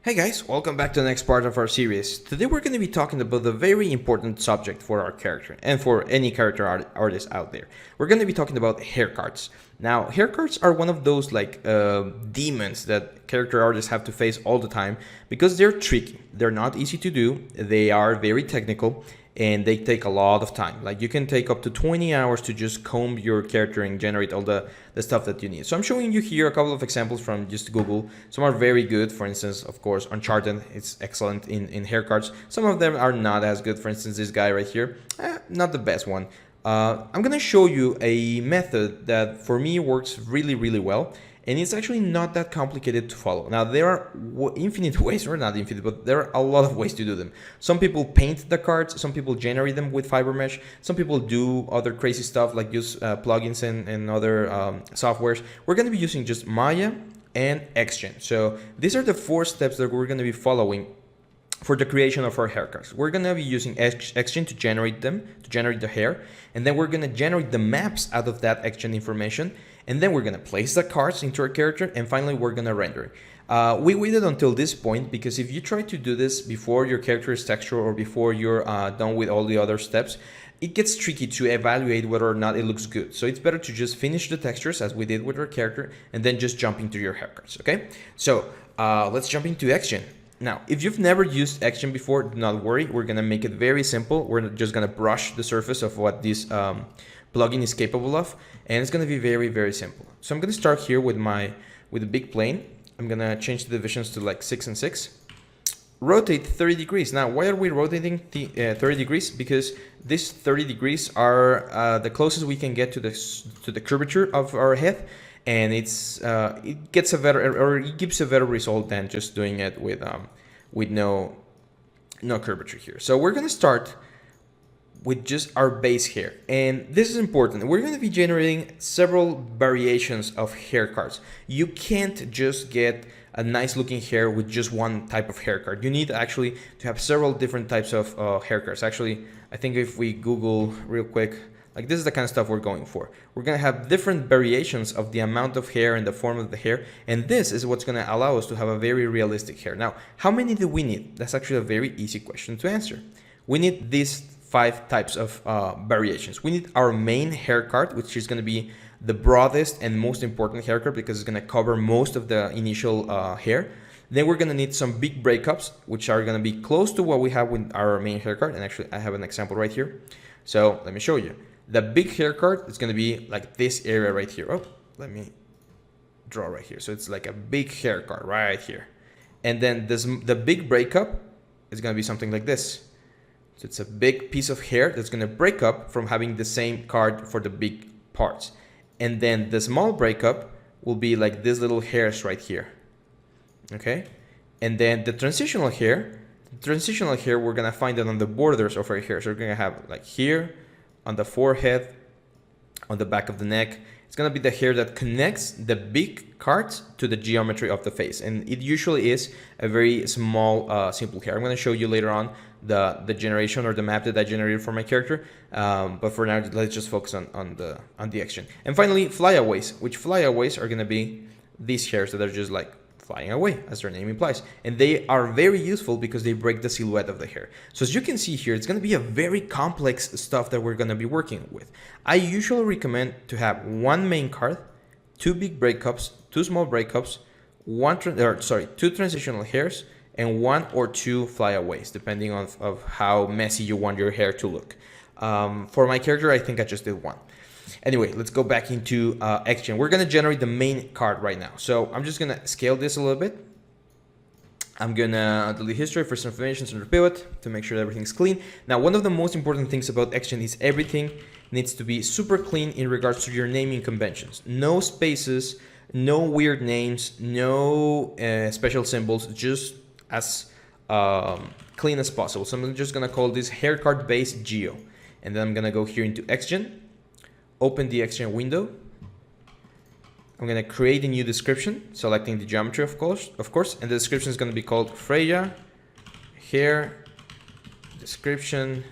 Hey guys, welcome back to the next part of our series. Today we're going to be talking about a very important subject for our character and for any character artist out there. We're going to be talking about haircuts. Now, haircuts are one of those demons that character artists have to face all the time because they're tricky. They're not easy to do. They are very technical and they take a lot of time. Like you can take up to 20 hours to just comb your character and generate all the stuff that you need. So I'm showing you here a couple of examples from just Google. Some are very good. For instance, of course, Uncharted, it's excellent in haircuts. Some of them are not as good. For instance, this guy right here, not the best one. I'm gonna show you a method that for me works really well, and it's actually not that complicated to follow. Now there are infinite ways, or not infinite, but there are a lot of ways to do them. Some people paint the cards, some people generate them with fiber mesh, some people do other crazy stuff like use plugins and other softwares. We're gonna be using just Maya and Xgen. So these are the 4 steps that we're gonna be following for the creation of our haircuts. We're gonna be using Xgen to generate them, to generate the hair, and then we're gonna generate the maps out of that Xgen information, and then we're gonna place the cards into our character, and finally we're gonna render. We waited until this point because if you try to do this before your character is textured or before you're done with all the other steps, it gets tricky to evaluate whether or not it looks good. So it's better to just finish the textures as we did with our character and then just jump into your haircuts, okay? So let's jump into Xgen. Now, if you've never used Xgen before, do not worry. We're going to make it very simple. We're just going to brush the surface of what this plugin is capable of, and it's going to be very simple. So I'm going to start here with a big plane. I'm going to change the divisions to like 6 and 6. Rotate 30 degrees. Now, why are we rotating 30 degrees? Because these 30 degrees are the closest we can get to the curvature of our head. And it gives a better result than just doing it with no curvature here. So we're gonna start with just our base hair, and this is important. We're gonna be generating several variations of hair cards. You can't just get a nice looking hair with just one type of hair card. You need actually to have several different types of hair cards. Actually, I think if we Google real quick, like this is the kind of stuff we're going for. We're gonna have different variations of the amount of hair and the form of the hair, and this is what's gonna allow us to have a very realistic hair. Now, how many do we need? That's actually a very easy question to answer. We need these 5 types of variations. We need our main hair card, which is gonna be the broadest and most important hair card because it's gonna cover most of the initial hair. Then we're gonna need some big breakups, which are gonna be close to what we have with our main hair card. And actually, I have an example right here. So let me show you. The big hair card is going to be like this area right here. Oh, let me draw right here. So it's like a big hair card right here. And then the big breakup is going to be something like this. So it's a big piece of hair that's going to break up from having the same card for the big parts. And then the small breakup will be like these little hairs right here. Okay. And then the transitional hair we're going to find it on the borders of our hair. So we're going to have like here, on the forehead, on the back of the neck. It's gonna be the hair that connects the big cards to the geometry of the face. And it usually is a very small, simple hair. I'm gonna show you later on the generation or the map that I generated for my character. But for now, let's just focus on the Xgen. And finally, flyaways, which flyaways are gonna be these hairs that are just like flying away, as their name implies. And they are very useful because they break the silhouette of the hair. So as you can see here, it's going to be a very complex stuff that we're going to be working with. I usually recommend to have 1 main card, 2 big breakups, 2 small breakups, 2 transitional hairs, and 1 or 2 flyaways, depending on how messy you want your hair to look. For my character, I think I just did 1. Anyway, let's go back into Xgen. We're going to generate the main card right now. So I'm just going to scale this a little bit. I'm going to delete history, first information, center pivot to make sure that everything's clean. Now, one of the most important things about Xgen is everything needs to be super clean in regards to your naming conventions. No spaces, no weird names, no special symbols, just as clean as possible. So I'm just going to call this hair card base geo. And then I'm going to go here into Xgen. Open the Xgen window. I'm going to create a new description, selecting the geometry, of course, and the description is going to be called Freya hair description.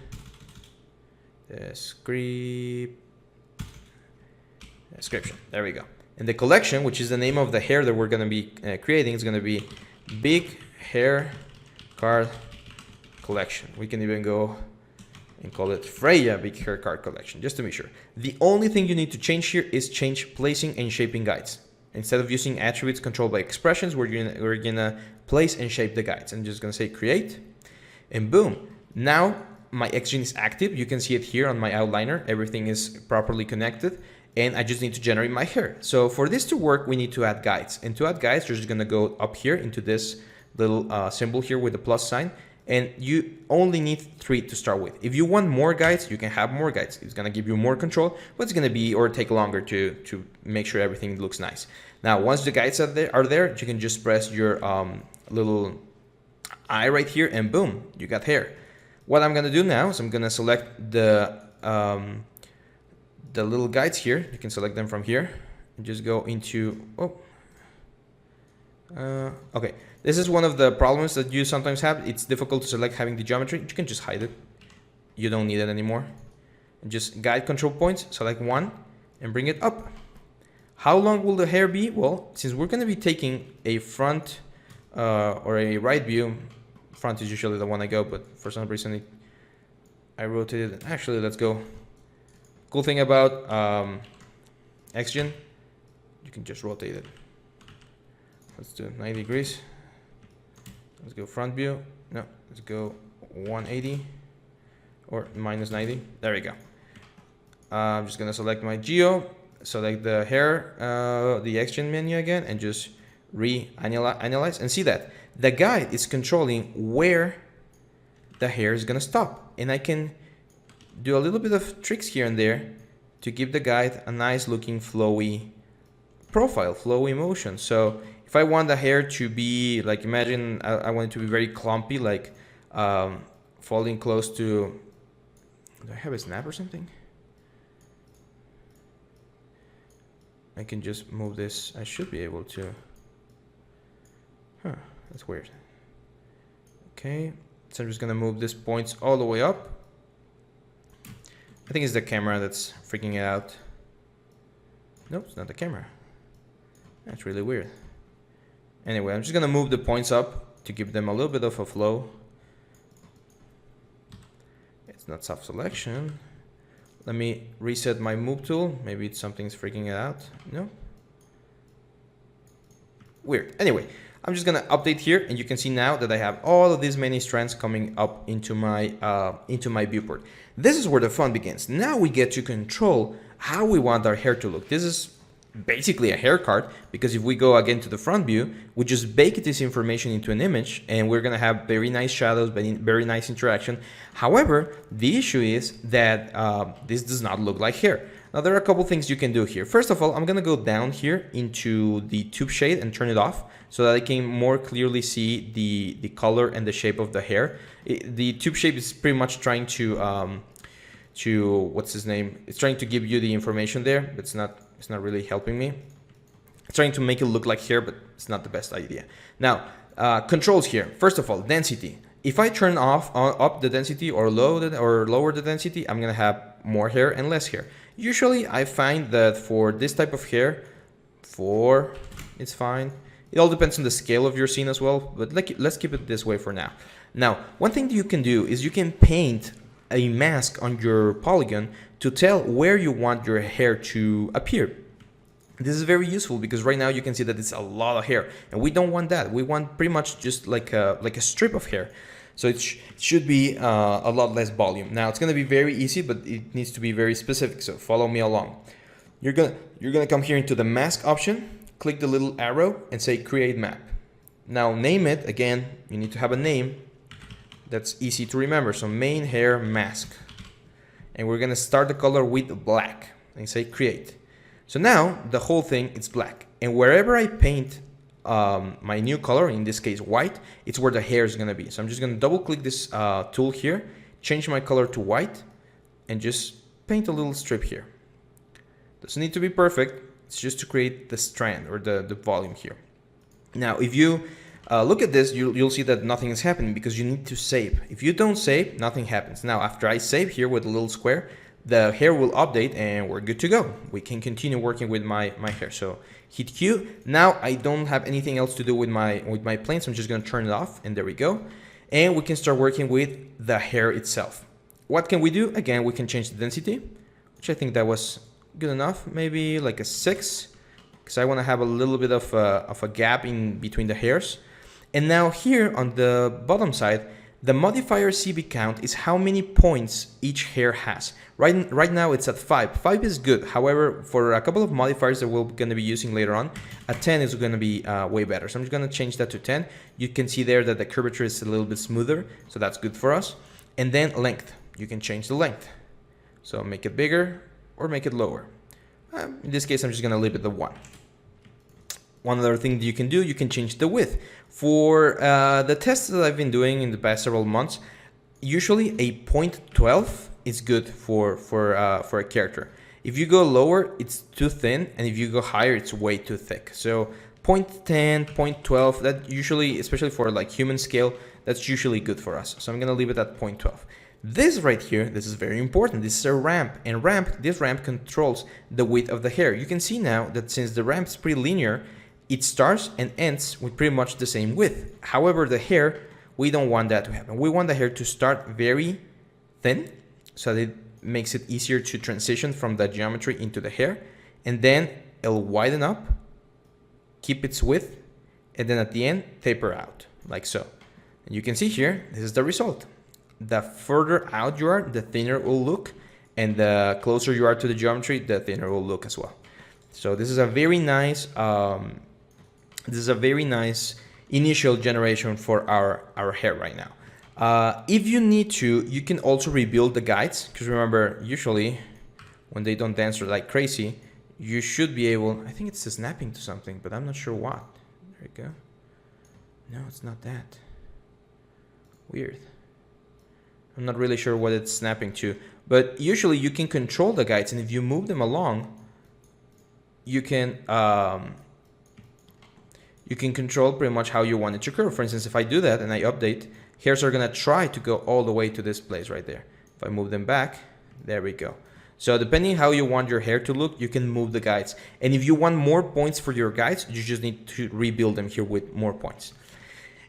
Description. There we go. And the collection, which is the name of the hair that we're going to be creating, is going to be big hair card collection. We can even go and call it Freya big hair card collection, just to make sure. The only thing you need to change here is change placing and shaping guides. Instead of using attributes controlled by expressions, we're gonna place and shape the guides. I'm just gonna say create, and boom. Now my Xgen is active. You can see it here on my outliner. Everything is properly connected, and I just need to generate my hair. So for this to work, we need to add guides. And to add guides, you're just gonna go up here into this little symbol here with the plus sign, and you only need 3 to start with. If you want more guides, you can have more guides. It's gonna give you more control, but it's gonna be or take longer to make sure everything looks nice. Now, once the guides are there, you can just press your little eye right here, and boom, you got hair. What I'm gonna do now is I'm gonna select the little guides here. You can select them from here and just go into okay. This is one of the problems that you sometimes have. It's difficult to select having the geometry. You can just hide it. You don't need it anymore. And just guide control points, select one, and bring it up. How long will the hair be? Well, since we're going to be taking a front or a right view, front is usually the one I go, but for some reason I rotated it. Actually, let's go. Cool thing about Xgen, you can just rotate it. Let's do 90 degrees. Let's go front view. No, let's go 180 or minus 90. There we go. I'm just gonna select my geo, select the hair, the Xgen menu again, and just re-analyze and see that the guide is controlling where the hair is gonna stop. And I can do a little bit of tricks here and there to give the guide a nice looking flowy profile, flowy motion. So if I want the hair to be like, imagine I want it to be very clumpy, like falling close to, do I have a snap or something? I can just move this. I should be able to. Huh, that's weird. Okay, so I'm just gonna move these points all the way up. I think it's the camera that's freaking it out. Nope, it's not the camera. That's really weird. Anyway, I'm just gonna move the points up to give them a little bit of a flow. It's not soft selection. Let me reset my move tool. Maybe it's something's freaking it out. No? Weird. Anyway, I'm just gonna update here, and you can see now that I have all of these many strands coming up into my viewport. This is where the fun begins. Now we get to control how we want our hair to look. This is basically a hair card, because if we go again to the front view, we just bake this information into an image, and we're gonna have very nice shadows, very nice interaction. However, the issue is that this does not look like hair. Now there are a couple things you can do here. First of all, I'm gonna go down here into the tube shade and turn it off so that I can more clearly see the color and the shape of the hair. The tube shape is pretty much trying to what's his name? It's trying to give you the information there, but it's not really helping me. It's trying to make it look like hair, but it's not the best idea. Now, controls here. First of all, density. If I turn up the density or lower the density, I'm gonna have more hair and less hair. Usually, I find that for this type of hair, 4, it's fine. It all depends on the scale of your scene as well, but let's keep it this way for now. Now, one thing that you can do is you can paint a mask on your polygon to tell where you want your hair to appear. This is very useful because right now you can see that it's a lot of hair, and we don't want that. We want pretty much just like a strip of hair. So it should be a lot less volume. Now it's gonna be very easy, but it needs to be very specific. So follow me along. You're gonna come here into the mask option, click the little arrow, and say create map. Now name it again. You need to have a name that's easy to remember. So main hair mask. And we're gonna start the color with black and say create. So now the whole thing is black, and wherever I paint my new color, in this case white, it's where the hair is gonna be. So I'm just gonna double click this tool here, change my color to white, and just paint a little strip here. Doesn't need to be perfect, it's just to create the strand or the volume here. Now if you look at this, you'll see that nothing is happening because you need to save. If you don't save, nothing happens. Now after I save here with a little square, the hair will update and we're good to go. We can continue working with my hair. So hit Q. Now I don't have anything else to do with my plane, so I'm just gonna turn it off, and there we go. And we can start working with the hair itself. What can we do? Again, we can change the density, which I think that was good enough. Maybe like a 6, because I want to have a little bit of a gap in between the hairs. And now here on the bottom side, the modifier CB count is how many points each hair has. Right now it's at 5. 5 is good. However, for a couple of modifiers that we're going to be using later on, a 10 is going to be way better. So I'm just going to change that to 10. You can see there that the curvature is a little bit smoother, so that's good for us. And then length. You can change the length. So make it bigger or make it lower. In this case, I'm just going to leave it at 1. One other thing that you can do, you can change the width. For the tests that I've been doing in the past several months, usually a 0.12 is good for a character. If you go lower, it's too thin, and if you go higher, it's way too thick. So 0.10, 0.12, that usually, especially for like human scale, that's usually good for us. So I'm gonna leave it at 0.12. This right here, this is very important. This is a ramp, and this ramp controls the width of the hair. You can see now that since the ramp is pretty linear, it starts and ends with pretty much the same width. However, the hair, we don't want that to happen. We want the hair to start very thin, so that it makes it easier to transition from the geometry into the hair, and then it'll widen up, keep its width, and then at the end, taper out, like so. And you can see here, this is the result. The further out you are, the thinner it will look, and the closer you are to the geometry, the thinner it will look as well. So this is a very nice initial generation for our hair right now. If you need to, you can also rebuild the guides, because remember, usually when they don't dance like crazy, you should be able, I think it's snapping to something, but I'm not sure what. There you go. No, it's not that. Weird. I'm not really sure what it's snapping to, but usually you can control the guides, and if you move them along, you can control pretty much how you want it to curve. For instance, if I do that and I update, hairs are gonna try to go all the way to this place right there. If I move them back, there we go. So depending how you want your hair to look, you can move the guides. And if you want more points for your guides, you just need to rebuild them here with more points.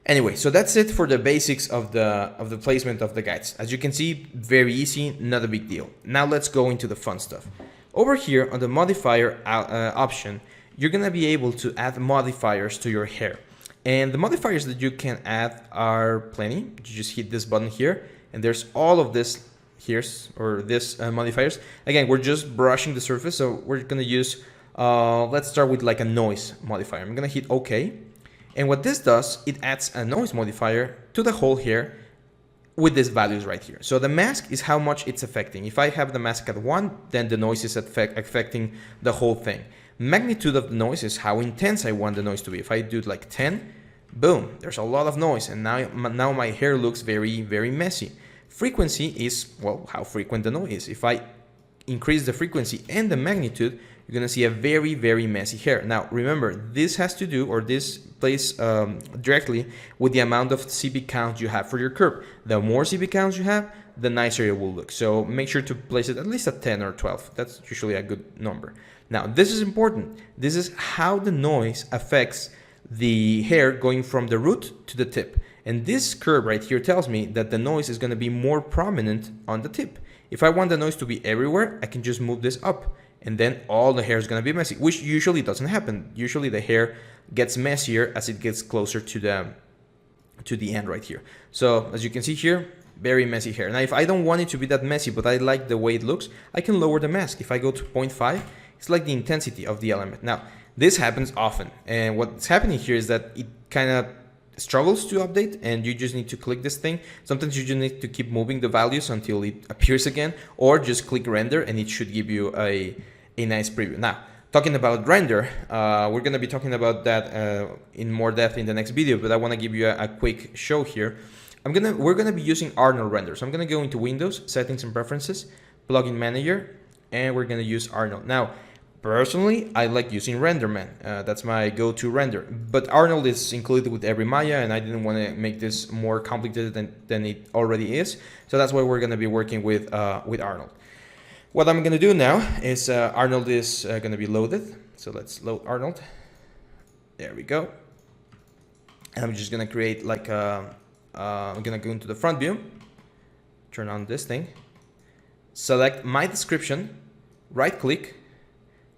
Anyway, so that's it for the basics of the placement of the guides. As you can see, very easy, not a big deal. Now let's go into the fun stuff. Over here on the modifier option, you're gonna be able to add modifiers to your hair. And the modifiers that you can add are plenty. You just hit this button here, and there's all of this here's modifiers. Again, we're just brushing the surface, so we're gonna use, let's start with like a noise modifier. I'm gonna hit OK. And what this does, it adds a noise modifier to the whole hair with these values right here. So the mask is how much it's affecting. If I have the mask at 1, then the noise is affecting the whole thing. Magnitude of the noise is how intense I want the noise to be. If I do like 10, boom, there's a lot of noise, and now my hair looks very, very messy. Frequency is, well, how frequent the noise is. If I increase the frequency and the magnitude, you're gonna see a very, very messy hair. Now, remember, this has to do, or this plays directly with the amount of CB count you have for your curve. The more CB counts you have, the nicer it will look. So make sure to place it at least at 10 or 12. That's usually a good number. Now, this is important. This is how the noise affects the hair going from the root to the tip. And this curve right here tells me that the noise is gonna be more prominent on the tip. If I want the noise to be everywhere, I can just move this up, and then all the hair is going to be messy, which usually doesn't happen. Usually the hair gets messier as it gets closer to the end right here. So as you can see here, very messy hair. Now, if I don't want it to be that messy, but I like the way it looks, I can lower the mask. If I go to 0.5, it's like the intensity of the element. Now, this happens often, and what's happening here is that it kind of struggles to update, and you just need to click this thing. Sometimes you just need to keep moving the values until it appears again, or just click render and it should give you a nice preview. Now, talking about render, we're going to be talking about that in more depth in the next video, but I want to give you a quick show here. We're going to be using Arnold Render. So I'm going to go into Windows, Settings and Preferences, Plugin Manager, and we're going to use Arnold. Now, personally, I like using RenderMan. That's my go-to render. But Arnold is included with every Maya, and I didn't want to make this more complicated than it already is. So that's why we're going to be working with Arnold. What I'm gonna do now is Arnold is gonna be loaded. So let's load Arnold. There we go. And I'm just gonna create like I'm gonna go into the front view, turn on this thing, select my description, right click,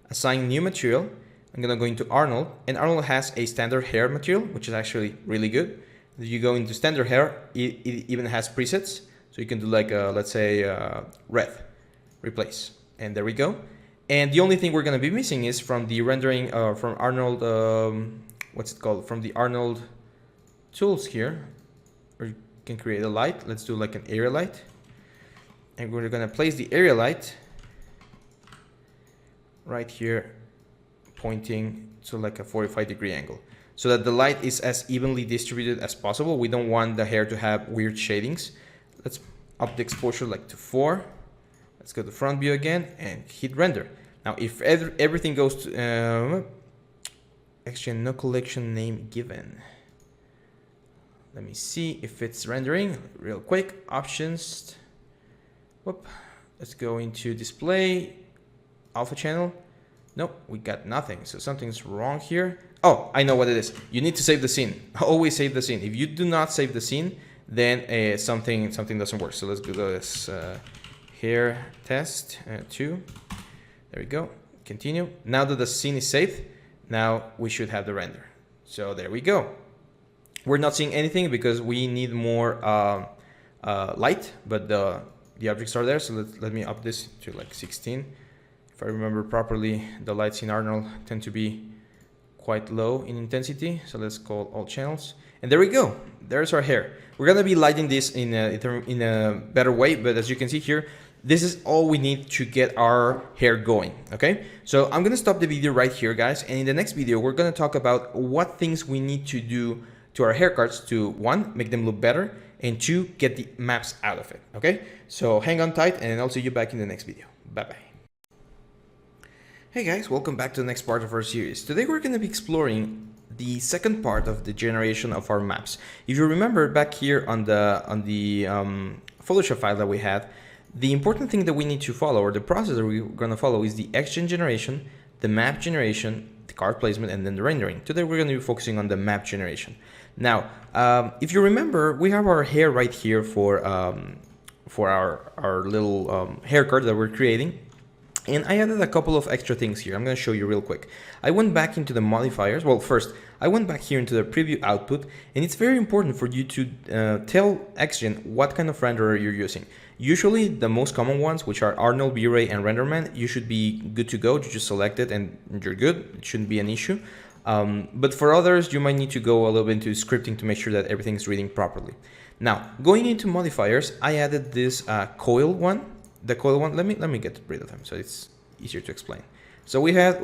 assign new material. I'm gonna go into Arnold, and Arnold has a standard hair material, which is actually really good. You go into standard hair, it even has presets. So you can do like, let's say, red, replace, and there we go. And the only thing we're gonna be missing is from the rendering, from Arnold, what's it called? From the Arnold tools here, or you can create a light. Let's do like an area light. And we're gonna place the area light right here, pointing to like a 45-degree angle, so that the light is as evenly distributed as possible. We don't want the hair to have weird shadings. Let's up the exposure like to 4. Let's go to front view again and hit render. Now, if everything goes to Xgen, no collection name given. Let me see if it's rendering real quick. Options. Whoop. Let's go into display, alpha channel. Nope, we got nothing. So something's wrong here. Oh, I know what it is. You need to save the scene. Always save the scene. If you do not save the scene, then something doesn't work. So let's do this hair test 2. There we go. Continue. Now that the scene is saved, now we should have the render. So there we go. We're not seeing anything because we need more light, but the objects are there. So let me up this to like 16. If I remember properly, the lights in Arnold tend to be quite low in intensity. So let's call all channels. And there we go. There's our hair. We're gonna be lighting this in a better way, but as you can see here, this is all we need to get our hair going, okay? So I'm gonna stop the video right here, guys, and in the next video, we're gonna talk about what things we need to do to our hair cards to, 1, make them look better, and 2, get the maps out of it, okay? So hang on tight, and I'll see you back in the next video. Bye-bye. Hey guys, welcome back to the next part of our series. Today we're gonna be exploring the second part of the generation of our maps. If you remember back here on the Photoshop file that we had, the important thing that we need to follow, or the process that we're going to follow, is the Xgen generation, the map generation, the card placement, and then the rendering. Today we're going to be focusing on the map generation. Now, if you remember, we have our hair right here for our little hair card that we're creating. And I added a couple of extra things here. I'm going to show you real quick. I went back into the modifiers. Well, first, I went back here into the preview output, and it's very important for you to tell Xgen what kind of renderer you're using. Usually, the most common ones, which are Arnold, V-Ray, and RenderMan, you should be good to go. You just select it, and you're good. It shouldn't be an issue. But for others, you might need to go a little bit into scripting to make sure that everything's reading properly. Now, going into modifiers, I added this coil one. The coil one, let me get rid of them so it's easier to explain. So we had,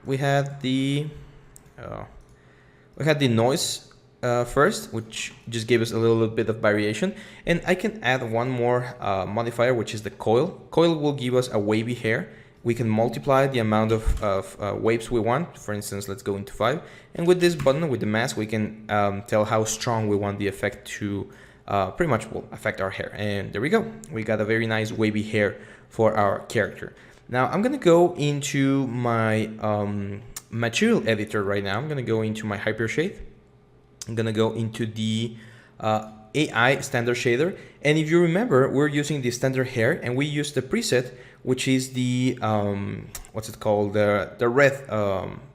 we had the noise first, which just gave us a little bit of variation, and I can add one more modifier, which is the coil. Coil will give us a wavy hair. We can multiply the amount of waves we want. For instance, let's go into 5, and with this button, with the mask, we can tell how strong we want the effect to pretty much will affect our hair. And there we go. We got a very nice wavy hair for our character. Now I'm gonna go into my material editor right now. I'm gonna go into my Hypershade. I'm gonna go into the AI standard shader. And if you remember, we're using the standard hair, and we use the preset, which is the what's it called, the red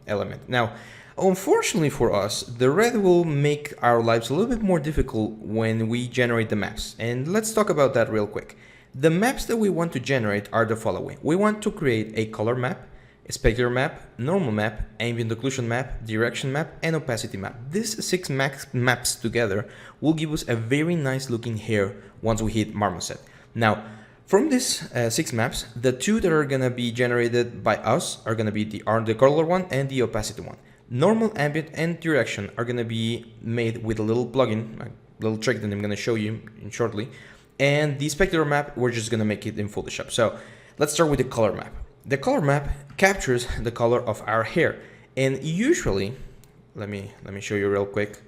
element. Now, unfortunately for us, the red will make our lives a little bit more difficult when we generate the maps. And let's talk about that real quick. The maps that we want to generate are the following. We want to create a color map, a specular map, normal map, ambient occlusion map, direction map, and opacity map. These 6 maps together will give us a very nice looking hair once we hit marmoset. Now, from these 6 maps, the 2 that are going to be generated by us are going to be the color one and the opacity one. Normal, ambient, and direction are going to be made with a little plugin, a little trick that I'm going to show you shortly. And the specular map, we're just going to make it in Photoshop. So let's start with the color map. The color map captures the color of our hair. And usually, let me show you real quick.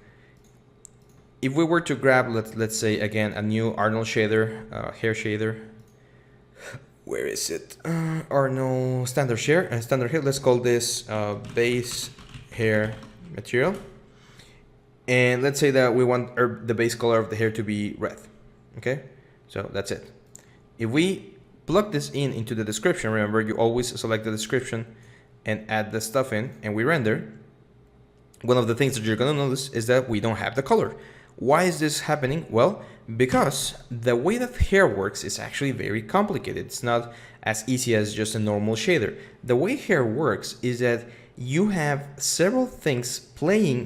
If we were to grab, let's say again, a new Arnold shader, hair shader, where is it? Arnold standard hair. Let's call this base hair material. And let's say that we want the base color of the hair to be red. Okay, so that's it. If we plug this into the description, remember you always select the description and add the stuff in, and we render. One of the things that you're gonna notice is that we don't have the color. Why is this happening? Well, because the way that hair works is actually very complicated. It's not as easy as just a normal shader. The way hair works is that you have several things playing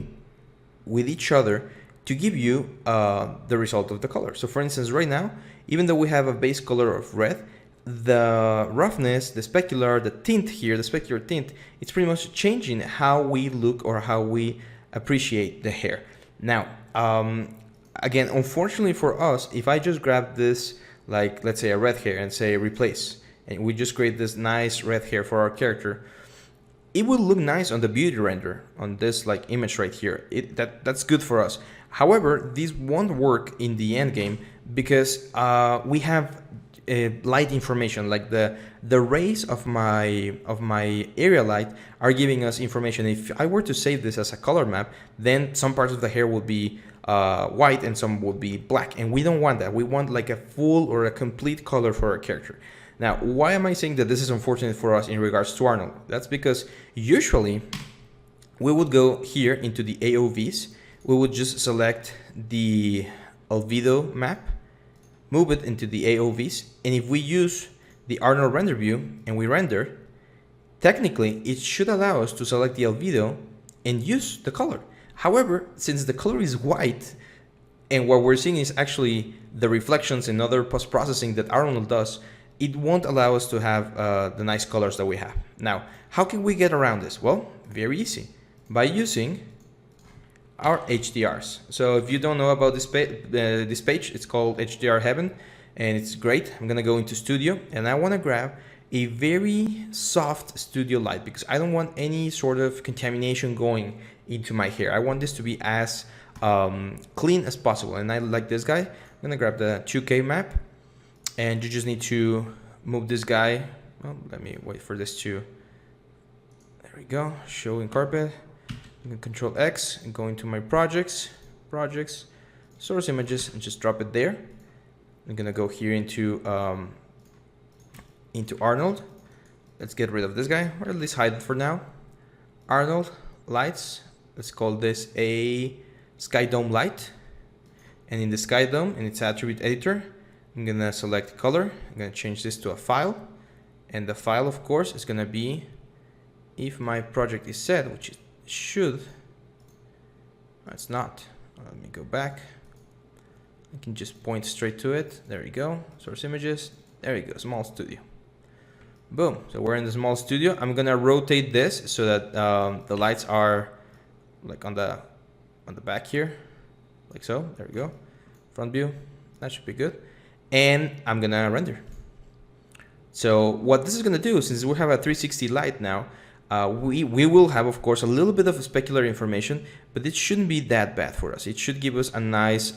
with each other to give you the result of the color. So for instance, right now, even though we have a base color of red, the roughness, the specular, the tint here, the specular tint, it's pretty much changing how we look or how we appreciate the hair. Now, again, unfortunately for us, if I just grab this, like let's say a red hair and say replace, and we just create this nice red hair for our character, it will look nice on the beauty render on this like image right here. That's good for us. However, this won't work in the end game because we have light information, like the rays of my area light are giving us information. If I were to save this as a color map, then some parts of the hair would be white and some would be black, and we don't want that. We want like a full or a complete color for our character. Now, why am I saying that this is unfortunate for us in regards to Arnold? That's because usually we would go here into the AOVs. We would just select the albedo map, move it into the AOVs, and if we use the Arnold render view and we render, technically it should allow us to select the albedo and use the color. However, since the color is white and what we're seeing is actually the reflections and other post-processing that Arnold does, it won't allow us to have the nice colors that we have. Now, how can we get around this? Well, very easy, by using our HDRs. So if you don't know about this page, it's called Hdr Heaven, and it's great. I'm gonna go into Studio, and I wanna grab a very soft studio light because I don't want any sort of contamination going into my hair. I want this to be as clean as possible, and I like this guy. I'm gonna grab the 2K map, and you just need to move this guy. Well, let me wait for this to, there we go, show in carpet. I'm gonna Control X and go into my projects, source images, and just drop it there. I'm gonna go here into Arnold. Let's get rid of this guy, or at least hide it for now. Arnold lights. Let's call this a sky dome light. And in the sky dome, in its attribute editor, I'm gonna select color. I'm gonna change this to a file, and the file, of course, is gonna be, if my project is set, which it should. It's not. Let me go back. I can just point straight to it. There we go. Source images. There we go. Small studio. Boom. So we're in the small studio. I'm gonna rotate this so that the lights are like on the back here, like so. There we go. Front view. That should be good. And I'm gonna render. So what this is gonna do, since we have a 360 light now, we will have, of course, a little bit of specular information, but it shouldn't be that bad for us. It should give us a nice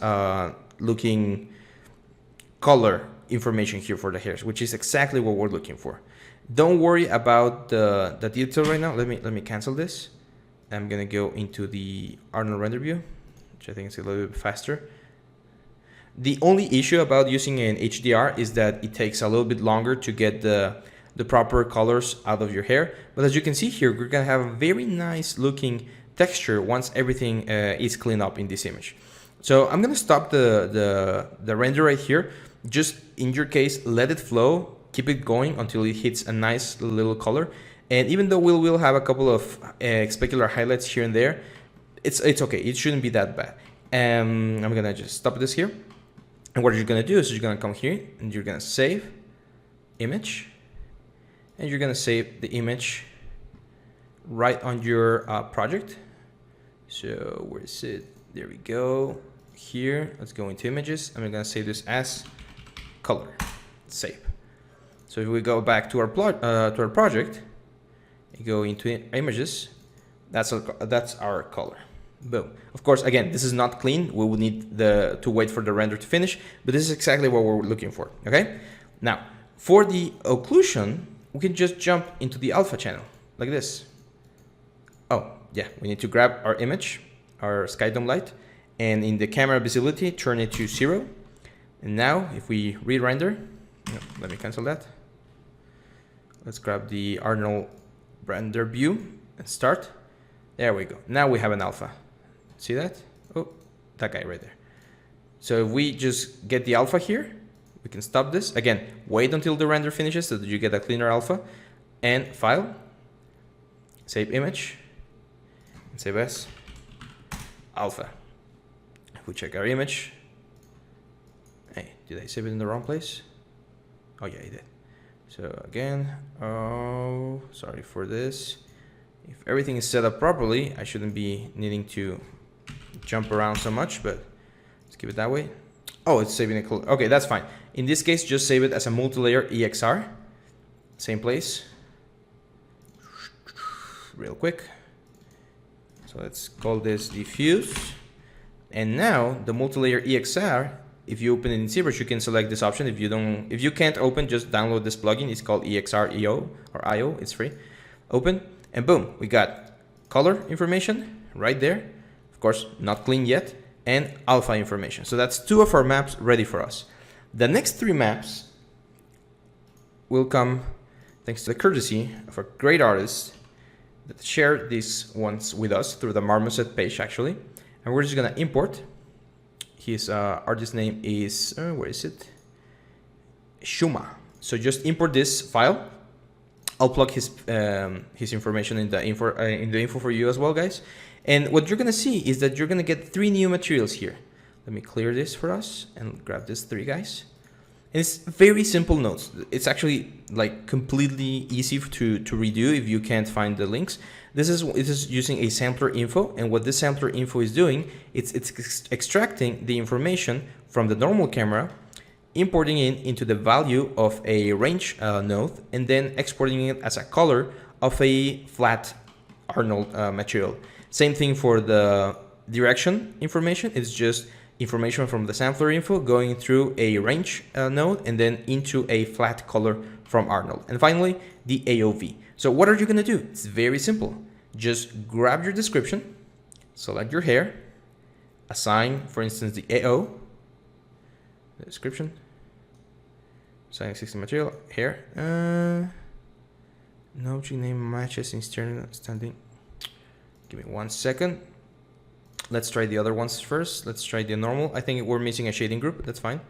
looking color information here for the hairs, which is exactly what we're looking for. Don't worry about the detail right now. Let me cancel this. I'm gonna go into the Arnold render view, which I think is a little bit faster. The only issue about using an HDR is that it takes a little bit longer to get the proper colors out of your hair. But as you can see here, we're gonna have a very nice looking texture once everything is cleaned up in this image. So I'm gonna stop the render right here. Just in your case, let it flow, keep it going until it hits a nice little color. And even though we'll have a couple of specular highlights here and there, it's okay. It shouldn't be that bad. I'm gonna just stop this here. And what you're gonna do is you're gonna come here and you're gonna save image, and you're gonna save the image right on your project. So where is it? There we go. Here, let's go into images. I'm gonna save this as color. Save. So if we go back to our project, you go into images. That's our color. Boom. Of course, again, this is not clean. We will need to wait for the render to finish, but this is exactly what we're looking for. Okay. Now, For the occlusion, we can just jump into the alpha channel like this. Oh, yeah, we need to grab our image, our sky dome light, and in the camera visibility, turn it to 0. And now if we re-render, let me cancel that. Let's grab the Arnold Render view and start. There we go. Now we have an alpha. See that? Oh, that guy right there. So if we just get the alpha here, we can stop this. Again, wait until the render finishes so that you get a cleaner alpha. And file, save image, and save as alpha. If we check our image, hey, did I save it in the wrong place? Oh yeah, I did. So again, oh, sorry for this. If everything is set up properly, I shouldn't be needing to jump around so much, but let's keep it that way. Oh, it's saving it. Okay, that's fine. In this case, just save it as a multi-layer EXR. Same place. Real quick. So let's call this diffuse. And now the multi-layer EXR, if you open it in ZBrush, you can select this option. If you can't open, just download this plugin. It's called EXR EO or IO. It's free. Open, and boom, we got color information right there. Of course, not clean yet, and alpha information. So that's 2 of our maps ready for us. The next 3 maps will come thanks to the courtesy of a great artist that shared these ones with us through the Marmoset page, actually. And we're just gonna import. His artist name is, where is it? Shuma. So just import this file. I'll plug his information in the info for you as well, guys. And what you're gonna see is that you're gonna get 3 new materials here. Let me clear this for us and grab these 3 guys. And it's very simple notes. It's actually like completely easy to redo if you can't find the links. It is using a sampler info, and what this sampler info is doing, it's extracting the information from the normal camera, importing it into the value of a range node, and then exporting it as a color of a flat Arnold material. Same thing for the direction information. It's just information from the sampler info going through a range node and then into a flat color from Arnold. And finally, the AOV. So what are you gonna do? It's very simple. Just grab your description, select your hair, assign, for instance, the AO, the description, assign existing material, hair, no object name matches in standing. Give me 1 second. Let's try the other ones first. Let's try the normal. I think we're missing a shading group. That's fine.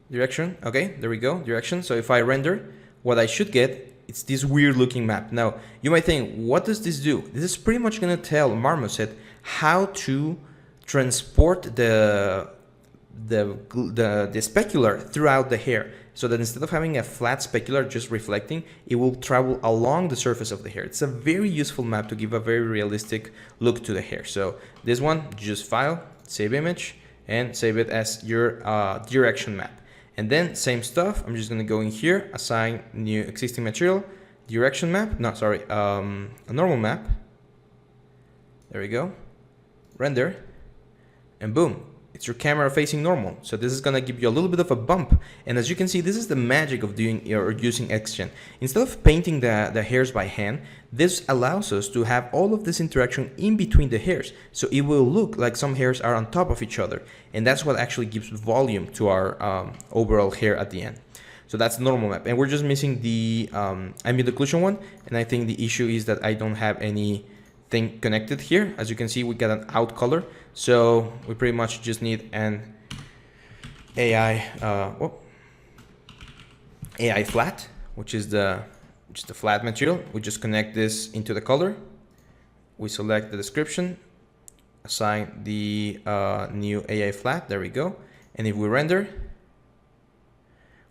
Direction. Okay, there we go. Direction. So if I render, what I should get, it's this weird looking map. Now, you might think, what does this do? This is pretty much going to tell Marmoset how to transport the specular throughout the hair, so that instead of having a flat specular just reflecting, it will travel along the surface of the hair. It's a very useful map to give a very realistic look to the hair. So this one, just file, save image, and save it as your direction map. And then same stuff, I'm just gonna go in here, assign new existing material, direction map, no, sorry, a normal map. There we go, render, and boom. It's your camera facing normal. So this is gonna give you a little bit of a bump. And as you can see, this is the magic of doing or using Xgen. Instead of painting the hairs by hand, this allows us to have all of this interaction in between the hairs. So it will look like some hairs are on top of each other. And that's what actually gives volume to our overall hair at the end. So that's the normal map. And we're just missing the ambient occlusion one. And I think the issue is that I don't have anything connected here. As you can see, we got an out color. So we pretty much just need an AI flat, which is the flat material. We just connect this into the color. We select the description, assign the new AI flat. There we go. And if we render,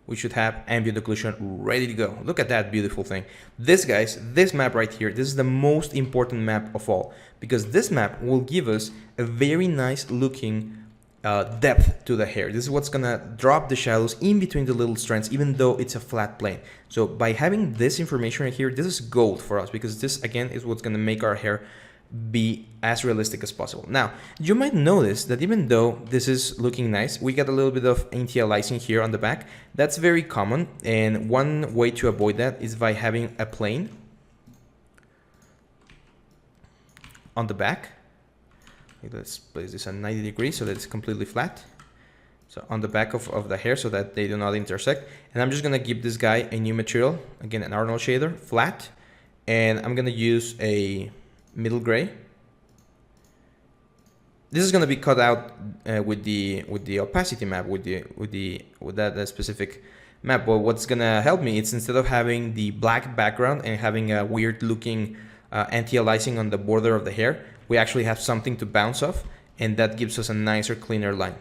we should have ambient occlusion ready to go. Look at that beautiful thing. This, guys, this map right here, this is the most important map of all, because this map will give us a very nice looking depth to the hair. This is what's gonna drop the shadows in between the little strands, even though it's a flat plane. So by having this information right here, this is gold for us, because this again is what's gonna make our hair be as realistic as possible. Now, you might notice that even though this is looking nice, we got a little bit of anti-aliasing here on the back. That's very common, and one way to avoid that is by having a plane on the back. Let's place this at 90 degrees so that it's completely flat. So on the back of the hair so that they do not intersect. And I'm just gonna give this guy a new material, again an Arnold shader, flat, and I'm gonna use a middle gray. This is gonna be cut out with the opacity map, with that specific map. But what's gonna help me is instead of having the black background and having a weird looking anti-aliasing on the border of the hair, we actually have something to bounce off, and that gives us a nicer, cleaner line.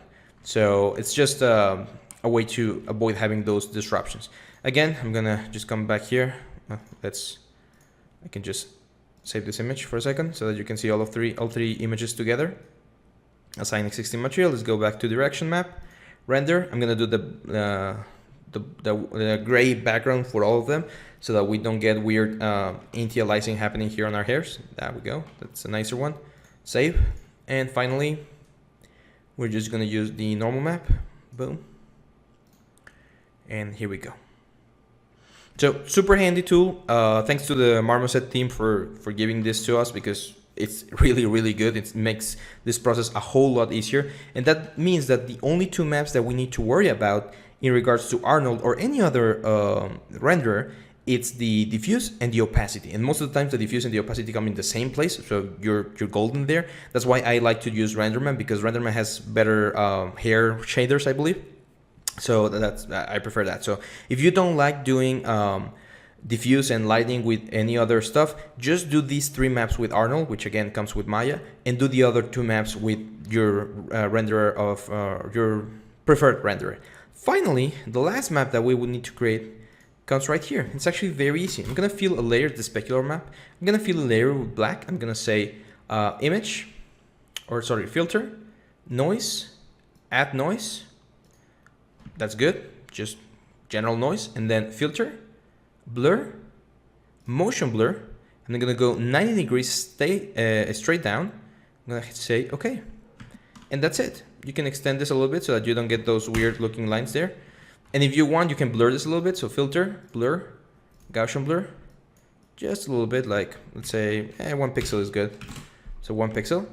So it's just a way to avoid having those disruptions. Again, I'm gonna just come back here. I can just save this image for a second so that you can see all three images together. Assign existing material. Let's go back to direction map, render. I'm gonna do the gray background for all of them so that we don't get weird anti-aliasing happening here on our hairs. There we go. That's a nicer one. Save. And finally, we're just gonna use the normal map. Boom. And here we go. So super handy tool. Thanks to the Marmoset team for giving this to us, because it's really good. It makes this process a whole lot easier. And that means that the only two maps that we need to worry about in regards to Arnold or any other renderer, it's the diffuse and the opacity. And most of the times the diffuse and the opacity come in the same place, so you're golden there. That's why I like to use RenderMan, because RenderMan has better hair shaders, I believe. So I prefer that. So if you don't like doing diffuse and lighting with any other stuff, just do these three maps with Arnold, which again comes with Maya, and do the other two maps with your renderer of your preferred renderer. Finally, the last map that we would need to create comes right here. It's actually very easy. I'm gonna fill a layer, the specular map. I'm gonna fill a layer with black. I'm gonna say filter, noise, add noise. That's good, just general noise. And then filter, blur, motion blur. I'm gonna go 90 degrees straight down. I'm gonna say okay, and that's it. You can extend this a little bit so that you don't get those weird looking lines there. And if you want, you can blur this a little bit. So filter, blur, Gaussian blur, just a little bit, like let's say 1 pixel is good. So 1 pixel,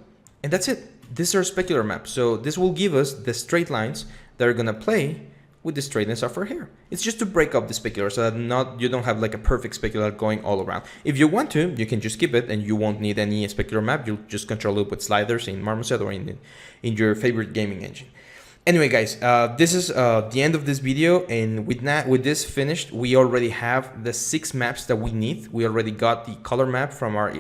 and that's it. This is our specular map. So this will give us the straight lines that are gonna play with the straightness of our hair. It's just to break up the specular so that you don't have like a perfect specular going all around. If you want to, you can just skip it and you won't need any specular map. You'll just control it with sliders in Marmoset or in your favorite gaming engine. Anyway, guys, this is the end of this video, and with this finished, we already have the 6 maps that we need. We already got the color map from our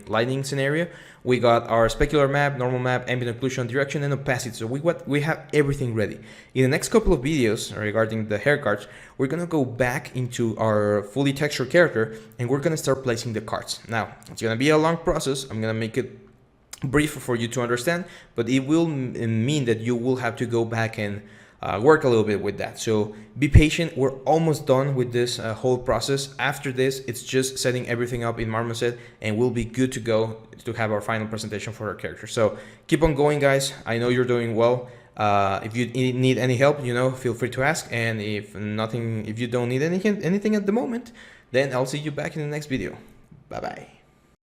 lighting scenario. We got our specular map, normal map, ambient occlusion, direction, and opacity. So we have everything ready. In the next couple of videos regarding the hair cards, we're gonna go back into our fully textured character, and we're gonna start placing the cards. Now, it's gonna be a long process. I'm gonna make it brief for you to understand, but it will mean that you will have to go back and work a little bit with that. So be patient. We're almost done with this whole process. After this, it's just setting everything up in Marmoset, and we'll be good to go to have our final presentation for our character. So keep on going, guys. I know you're doing well. If you need any help, feel free to ask. And if you don't need anything at the moment, then I'll see you back in the next video. Bye bye.